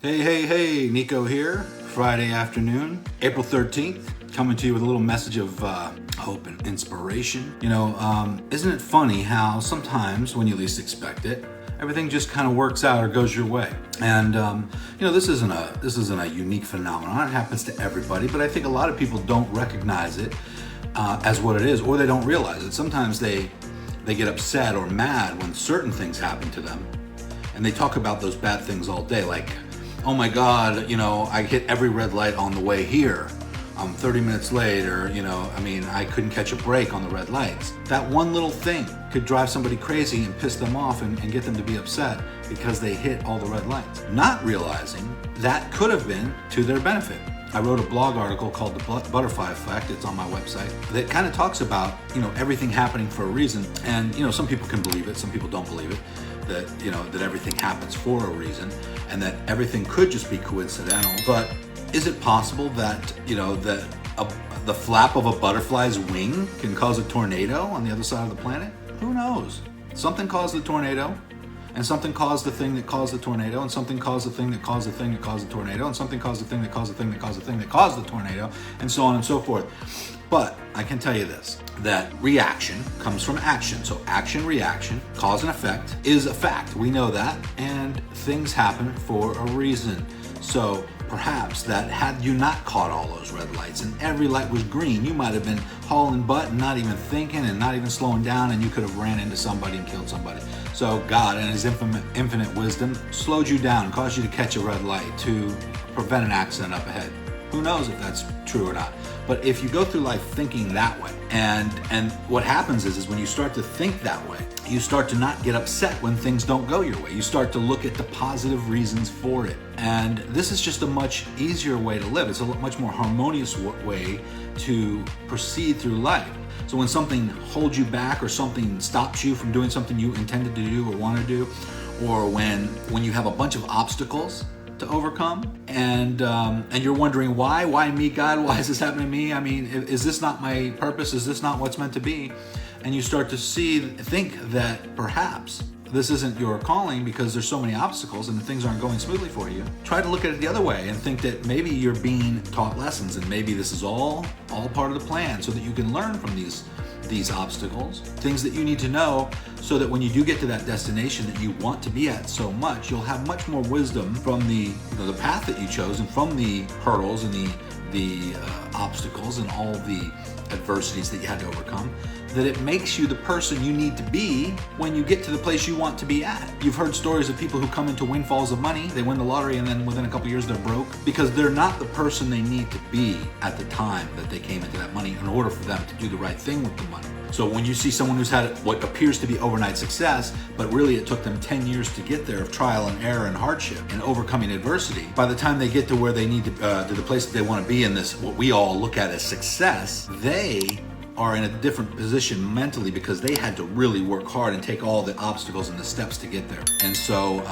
Hey, Nico here. Friday afternoon, April 13th, coming to you with a little message of hope and inspiration. Isn't it funny how sometimes when you least expect it, everything just kind of works out or goes your way? And this isn't a unique phenomenon. It happens to everybody, but I think a lot of people don't recognize it as what it is, or they don't realize it. Sometimes they get upset or mad when certain things happen to them, and they talk about those bad things all day, like, oh my God, I hit every red light on the way here. I'm 30 minutes late, or, I couldn't catch a break on the red lights. That one little thing could drive somebody crazy and piss them off and get them to be upset because they hit all the red lights. Not realizing that could have been to their benefit. I wrote a blog article called The Butterfly Effect. It's on my website. That kind of talks about, everything happening for a reason. And, some people can believe it, some people don't believe it. That everything happens for a reason and that everything could just be coincidental. But is it possible that, the flap of a butterfly's wing can cause a tornado on the other side of the planet? Who knows? Something caused the tornado, and something caused the thing that caused the tornado, and something caused the thing that caused the thing that caused the tornado, and something caused the thing that caused the thing that caused the thing that caused the tornado, and so on and so forth. But I can tell you this, that reaction comes from action. So action, reaction, cause and effect is a fact. We know that, and things happen for a reason. So perhaps that had you not caught all those red lights and every light was green, you might have been hauling butt and not even thinking and not even slowing down, and you could have ran into somebody and killed somebody. So God, in his infinite wisdom, slowed you down, caused you to catch a red light to prevent an accident up ahead. Who knows if that's true or not? But if you go through life thinking that way, and what happens is when you start to think that way, you start to not get upset when things don't go your way. You start to look at the positive reasons for it. And this is just a much easier way to live. It's a much more harmonious way to proceed through life. So when something holds you back or something stops you from doing something you intended to do or want to do, or when you have a bunch of obstacles to overcome, and you're wondering why me, God, why is this happening to me? Is this not my purpose? Is this not what's meant to be? And you start to think that perhaps this isn't your calling because there's so many obstacles and things aren't going smoothly for you. Try to look at it the other way and think that maybe you're being taught lessons, and maybe this is all part of the plan so that you can learn from these obstacles, things that you need to know, so that when you do get to that destination that you want to be at so much, you'll have much more wisdom from the path that you chose, and from the hurdles and the obstacles and all the adversities that you had to overcome, that it makes you the person you need to be when you get to the place you want to be at. You've heard stories of people who come into windfalls of money. They win the lottery, and then within a couple years they're broke because they're not the person they need to be at the time that they came into that money in order for them to do the right thing with the money. So when you see someone who's had what appears to be overnight success, but really it took them 10 years to get there of trial and error and hardship and overcoming adversity, by the time they get to where they need to the place that they want to be in this, what we all look at as success, they are in a different position mentally because they had to really work hard and take all the obstacles and the steps to get there. And so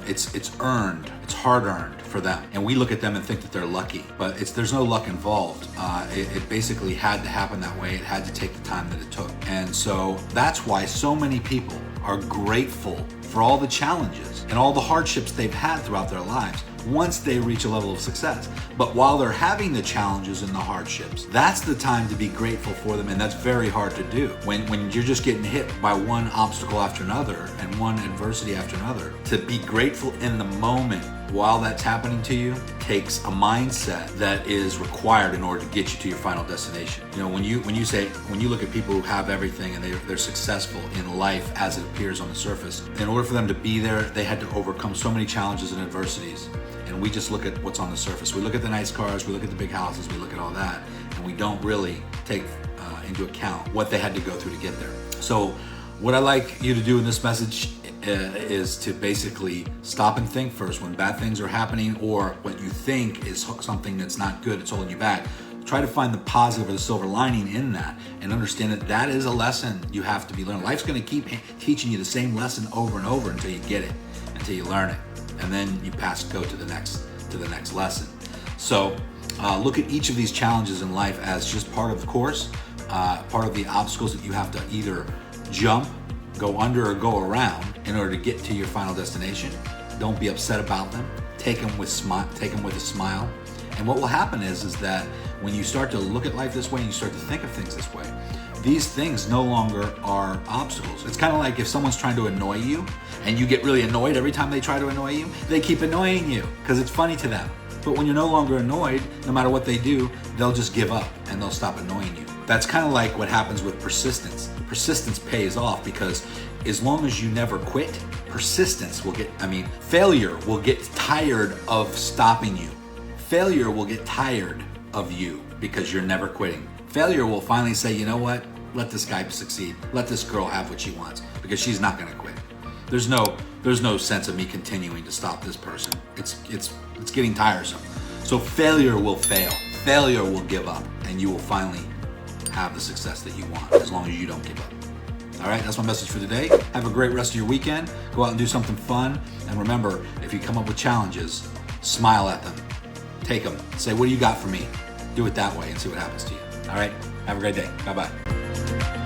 it's earned, it's hard earned for them. And we look at them and think that they're lucky, but there's no luck involved. It basically had to happen that way. It had to take the time that it took. And so that's why so many people are grateful for all the challenges and all the hardships they've had throughout their lives once they reach a level of success. But while they're having the challenges and the hardships, that's the time to be grateful for them, and that's very hard to do. When you're just getting hit by one obstacle after another and one adversity after another, to be grateful in the moment while that's happening to you takes a mindset that is required in order to get you to your final destination. When you look at people who have everything and they're successful in life as it appears on the surface, in order for them to be there, they had to overcome so many challenges and adversities. And we just look at what's on the surface. We look at the nice cars, we look at the big houses, we look at all that, and we don't really take into account what they had to go through to get there. So what I like you to do in this message is to basically stop and think first when bad things are happening, or what you think is something that's not good, it's holding you back. Try to find the positive or the silver lining in that, and understand that that is a lesson you have to be learning. Life's going to keep teaching you the same lesson over and over until you get it, until you learn it, and then you go to the next lesson. So look at each of these challenges in life as just part of the course, part of the obstacles that you have to either jump, go under, or go around in order to get to your final destination. Don't be upset about them. take them with a smile. And what will happen is that when you start to look at life this way and you start to think of things this way, these things no longer are obstacles. It's kind of like if someone's trying to annoy you and you get really annoyed every time they try to annoy you, they keep annoying you because it's funny to them. But when you're no longer annoyed, no matter what they do, they'll just give up and they'll stop annoying you. That's kind of like what happens with persistence. Persistence pays off because as long as you never quit, failure will get tired of stopping you. Failure will get tired of you because you're never quitting. Failure will finally say, you know what? Let this guy succeed. Let this girl have what she wants because she's not going to quit. There's no sense of me continuing to stop this person. It's getting tiresome. So failure will fail. Failure will give up, and you will finally have the success that you want as long as you don't give up. All right, that's my message for today. Have a great rest of your weekend. Go out and do something fun. And remember, if you come up with challenges, smile at them. Take them. Say, what do you got for me? Do it that way and see what happens to you. All right, have a great day. Bye-bye.